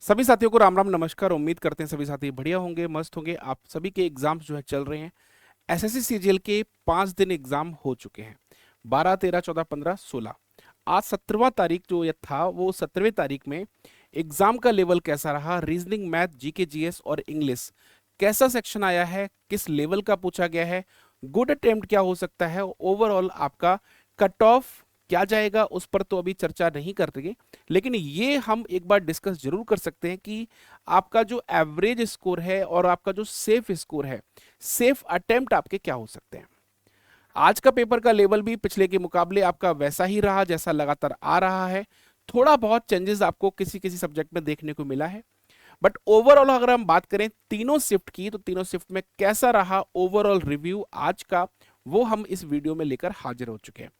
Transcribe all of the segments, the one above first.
सभी साथियों को राम राम नमस्कार। उम्मीद करते हैं सभी साथी बढ़िया होंगे, मस्त होंगे। आप सभी के एग्जाम्स जो है चल रहे हैं। एसएससी सीजीएल के 5 दिन एग्जाम हो चुके हैं, 12, 13, 14, 15, 16। आज 17वां तारीख जो ये था, वो 17वें तारीख में एग्जाम का लेवल कैसा रहा, रीजनिंग, मैथ, जीके, जीएस और इंग्लिश कैसा सेक्शन आया है, किस लेवल का पूछा गया है, गुड अटेम्प्ट क्या हो सकता है, ओवरऑल आपका कट ऑफ क्या जाएगा, उस पर तो अभी चर्चा नहीं कर रही है। लेकिन ये हम एक बार डिस्कस जरूर कर सकते हैं कि आपका जो एवरेज स्कोर है और आपका जो सेफ स्कोर है, सेफ अटेम्प्ट आपके क्या हो सकते हैं। आज का पेपर का लेवल भी पिछले के मुकाबले आपका वैसा ही रहा जैसा लगातार आ रहा है। थोड़ा बहुत चेंजेस आपको किसी किसी सब्जेक्ट में देखने को मिला है, बट ओवरऑल अगर हम बात करें तीनों शिफ्ट की, तो तीनों शिफ्ट में कैसा रहा ओवरऑल रिव्यू आज का, वो हम इस वीडियो में लेकर हाजिर हो चुके हैं।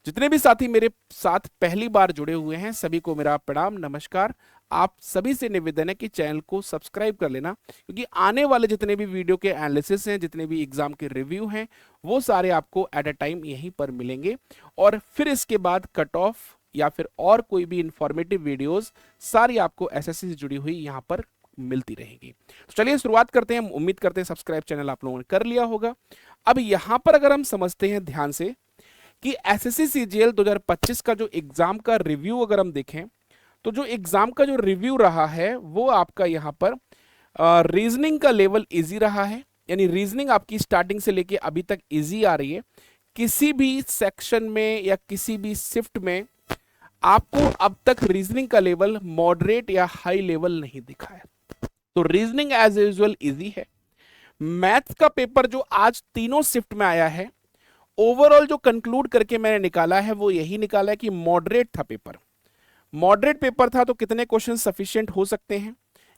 जितने भी साथी मेरे साथ पहली बार जुड़े हुए हैं, सभी को मेरा प्रणाम, नमस्कार। आप सभी से निवेदन है कि चैनल को सब्सक्राइब कर लेना, क्योंकि आने वाले जितने भी वीडियो के एनालिसिस हैं, जितने भी एग्जाम के रिव्यू हैं, वो सारे आपको एट अ टाइम यहीं पर मिलेंगे। और फिर इसके बाद कट ऑफ या फिर और कोई भी इंफॉर्मेटिव वीडियोस सारी आपको एसएससी से जुड़ी हुई यहाँ पर मिलती रहेगी। तो चलिए शुरुआत करते हैं। हम उम्मीद करते हैं सब्सक्राइब चैनल आप लोगों ने कर लिया होगा। अब यहाँ पर अगर हम समझते हैं ध्यान से कि एसएससी सीजीएल 2025 का जो एग्जाम का रिव्यू अगर हम देखें, तो जो एग्जाम का जो रिव्यू रहा है वो आपका यहाँ पर रीजनिंग का लेवल इजी रहा है, यानी रीजनिंग आपकी स्टार्टिंग से लेके अभी तक इजी आ रही है। किसी भी सेक्शन में या किसी भी शिफ्ट में आपको अब तक रीजनिंग का लेवल मॉडरेट या हाई लेवल नहीं दिखा है, तो रीजनिंग एज यूजुअल इजी है। मैथ्स का पेपर जो आज तीनों शिफ्ट में आया है, ओवरऑल जो कंक्लूड करके मैंने निकाला है वो यही निकाला है कि मॉडरेट था पेपर। मॉडरेट पेपर था तो कितने क्वेश्चन सफिशिएंट हो सकते हैं,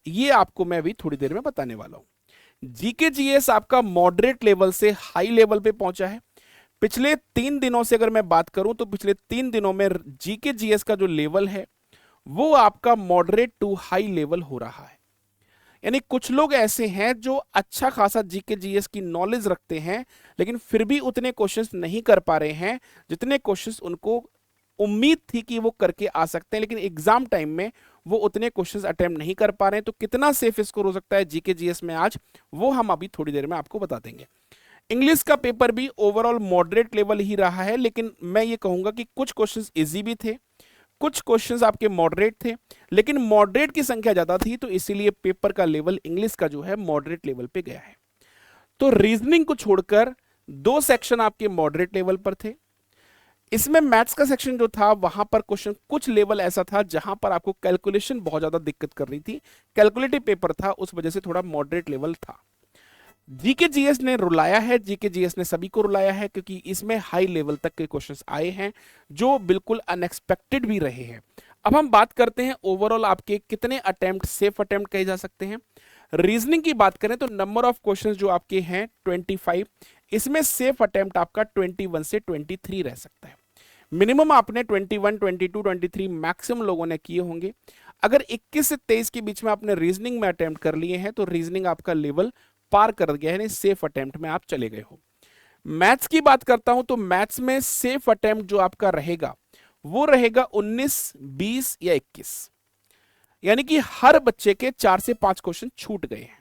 ये आपको मैं अभी थोड़ी देर में बताने वाला हूं। जीके जीएस आपका मॉडरेट लेवल से हाई लेवल पे पहुंचा है। पिछले 3 दिनों से अगर मैं बात करूं तो पिछले 3 दिनों में जीके जीएस का जो लेवल है वो आपका मॉडरेट टू हाई लेवल हो रहा है। यानी कुछ लोग ऐसे हैं जो अच्छा खासा जीके जीएस की नॉलेज रखते हैं, लेकिन फिर भी उतने क्वेश्चंस नहीं कर पा रहे हैं जितने क्वेश्चंस उनको उम्मीद थी कि वो करके आ सकते हैं, लेकिन एग्जाम टाइम में वो उतने क्वेश्चंस अटेम्प्ट नहीं कर पा रहे हैं। तो कितना सेफ स्कोर हो सकता है जीके जीएस में आज, वो हम अभी थोड़ी देर में आपको बता देंगे। इंग्लिश का पेपर भी ओवरऑल मॉडरेट लेवल ही रहा है, लेकिन मैं ये कहूंगा कि कुछ क्वेश्चंस इजी भी थे, कुछ क्वेश्चंस आपके मॉडरेट थे, लेकिन मॉडरेट की संख्या ज्यादा थी, तो इसीलिए पेपर का लेवल इंग्लिश का जो है मॉडरेट लेवल पे गया है। तो रीजनिंग को छोड़कर 2 सेक्शन आपके मॉडरेट लेवल पर थे। इसमें मैथ्स का सेक्शन जो था वहां पर क्वेश्चन कुछ लेवल ऐसा था जहां पर आपको कैलकुलेशन बहुत ज्यादा दिक्कत कर रही थी, कैलकुलेटिव पेपर था, उस वजह से थोड़ा मॉडरेट लेवल था। जीके जीएस ने रुलाया है, जीके जीएस ने सभी को रुलाया है, क्योंकि इसमें हाई लेवल तक के क्वेश्चंस आए हैं जो बिल्कुल अनएक्सपेक्टेड भी रहे हैं। अब हम बात करते हैं ओवरऑल आपके कितने अटेम्प्ट सेफ अटेम्प्ट कहे जा सकते हैं। रीजनिंग की बात करें तो नंबर ऑफ क्वेश्चंस जो आपके हैं 25, इसमें सेफ अटेम्प्ट आपका 21 से 23 रह सकता है। मिनिमम आपने 21, 22, 23 मैक्सिमम लोगों ने किए होंगे। अगर 21 से 23 के बीच में आपने रीजनिंग में अटेम्प्ट कर लिए हैं तो रीजनिंग आपका लेवल पार कर गया है, सेफ अटेम्प्ट में आप चले गए हो। मैथ्स की बात करता हूं तो मैथ्स में सेफ अटेम्प्ट जो आपका रहेगा वो रहेगा 19, 20 या 21, यानी कि हर बच्चे के 4 से 5 क्वेश्चन छूट गए हैं।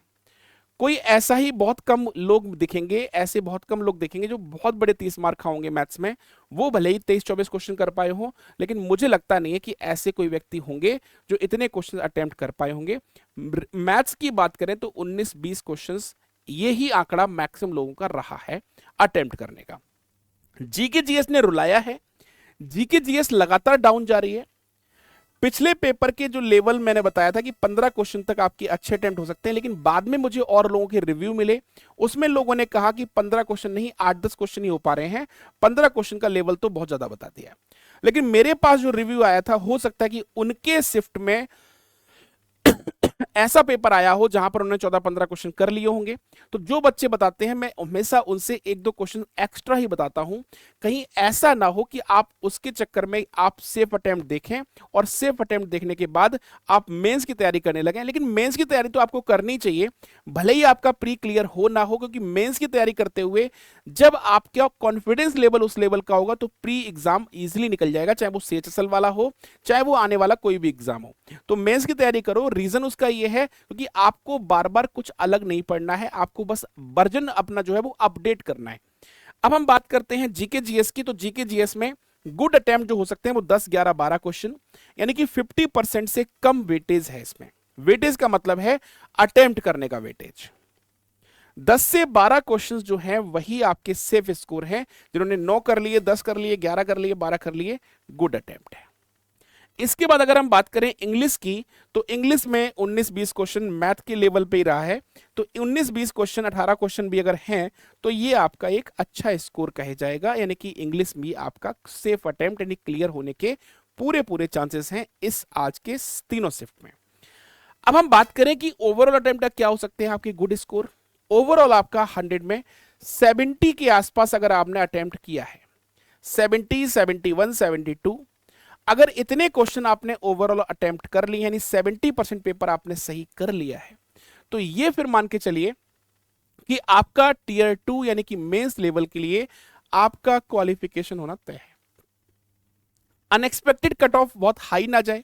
कोई ऐसा ही बहुत कम लोग दिखेंगे, ऐसे बहुत कम लोग देखेंगे जो बहुत बड़े 30 मार्क खाओगे मैथ्स में, वो भले ही 23-24 क्वेश्चन कर पाए हो, लेकिन मुझे लगता नहीं है कि ऐसे कोई व्यक्ति होंगे जो इतने क्वेश्चन अटेम्प्ट कर पाए होंगे। मैथ्स की बात करें तो 19-20 क्वेश्चंस ये ही आंकड़ा मैक्सिमम लोगों का रहा है अटेम्प्ट करने का। जीके जीएस ने रुलाया है, जीके जीएस लगातार डाउन जा रही है। पिछले पेपर के जो लेवल मैंने बताया था कि 15 क्वेश्चन तक आपके अच्छे अटेम्प्ट हो सकते हैं, लेकिन बाद में मुझे और लोगों के रिव्यू मिले, उसमें लोगों ने कहा कि 15 क्वेश्चन नहीं, 8-10 क्वेश्चन ही हो पा रहे हैं, 15 क्वेश्चन का लेवल तो बहुत ज्यादा बता दिया। लेकिन मेरे पास जो रिव्यू आया था, हो सकता है कि उनके शिफ्ट में ऐसा पेपर आया हो जहां पर उन्होंने 14-15 क्वेश्चन कर लिए होंगे, तो जो बच्चे बताते हैं मैं हमेशा उनसे 1-2 क्वेश्चन एक्स्ट्रा ही बताता हूं, कहीं ऐसा ना हो कि आप उसके चक्कर में आप सेफ अटेम्प्ट देखें और सेफ अटेम्प्ट देखने के बाद आप मेंस की तैयारी करने लगे। लेकिन मेंस की तैयारी तो आपको करनी चाहिए, भले ही आपका प्री क्लियर हो ना हो, क्योंकि मेंस की तैयारी करते हुए जब आपका कॉन्फिडेंस लेवल उस लेवल का होगा तो प्री एग्जाम इजीली निकल जाएगा, चाहे वो सीएचएसएल वाला हो, चाहे वो आने वाला कोई भी एग्जाम हो। तो मेंस की तैयारी करो। रीजन उसका ये है क्योंकि आपको बार बार कुछ अलग नहीं पढ़ना है, आपको बस वर्जन अपना जो है वो अपडेट करना है। अब हम बात करते हैं जीके जीएस की। तो जीके जीएस में गुड अटेम्प्ट जो हो सकते हैं वो 10, 11, 12 क्वेश्चन, यानी कि 50% से कम वेटेज है इसमें। वेटेज का मतलब है अटेम्प्ट करने का वेटेज। 10 से 12 क्वेश्चंस जो हैं वही आपके सेफ स्कोर है। जिन्होंने 9 कर लिए, 10 कर लिए, 11 कर लिए, 12 कर लिए, गुड अटेम्प्ट है। इसके बाद अगर हम बात करें इंग्लिश की, तो इंग्लिश में 19-20 क्वेश्चन मैथ के लेवल पे ही रहा है। तो 19-20 क्वेश्चन, 18 क्वेश्चन भी अगर हैं तो ये आपका एक अच्छा स्कोर कहे जाएगा, यानी कि इंग्लिश भी आपका सेफ अटेम्प्ट यानी क्लियर होने के पूरे पूरे चांसेस हैं इस आज के तीनों शिफ्ट में। अब हम बात करें कि ओवरऑल अटेम्प्ट क्या हो सकते हैं आपके गुड स्कोर। ओवरऑल आपका 100 में 70 के आसपास अगर आपने अटेम्प्ट किया है, 70, 71, 72, अगर इतने क्वेश्चन आपने ओवरऑल अटेम्प्ट कर लिए, यानी 70% पेपर आपने सही कर लिया है, तो ये फिर मान के चलिए कि आपका टीयर 2 यानी कि मेंस लेवल के लिए आपका क्वालिफिकेशन होना तय है। अनएक्सपेक्टेड कट ऑफ बहुत हाई ना जाए,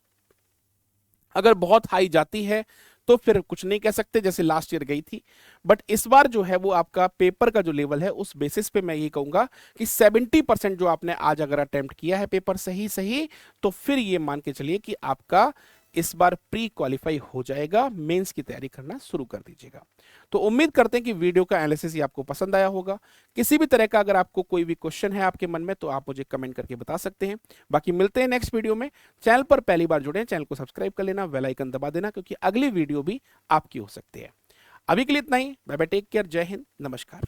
अगर बहुत हाई जाती है तो फिर कुछ नहीं कह सकते, जैसे लास्ट ईयर गई थी। बट इस बार जो है वो आपका पेपर का जो लेवल है उस बेसिस पे मैं ये कहूंगा कि 70% जो आपने आज अगर अटेम्प्ट किया है पेपर सही तो फिर ये मान के चलिए कि आपका इस बार प्री क्वालिफाई हो जाएगा, मेंस की तैयारी करना शुरू कर दीजिएगा। तो उम्मीद करते हैं कि वीडियो का एनालिसिस ही आपको पसंद आया होगा। किसी भी तरह का अगर आपको कोई भी क्वेश्चन है आपके मन में तो आप मुझे कमेंट करके बता सकते हैं। बाकी मिलते हैं नेक्स्ट वीडियो में। चैनल पर पहली बार जुड़े हैं, चैनल को सब्सक्राइब कर लेना, बेल आइकन दबा देना, क्योंकि अगली वीडियो भी आपकी हो सकती है। अभी के लिए इतना ही। बाय बाय, टेक केयर, जय हिंद, नमस्कार।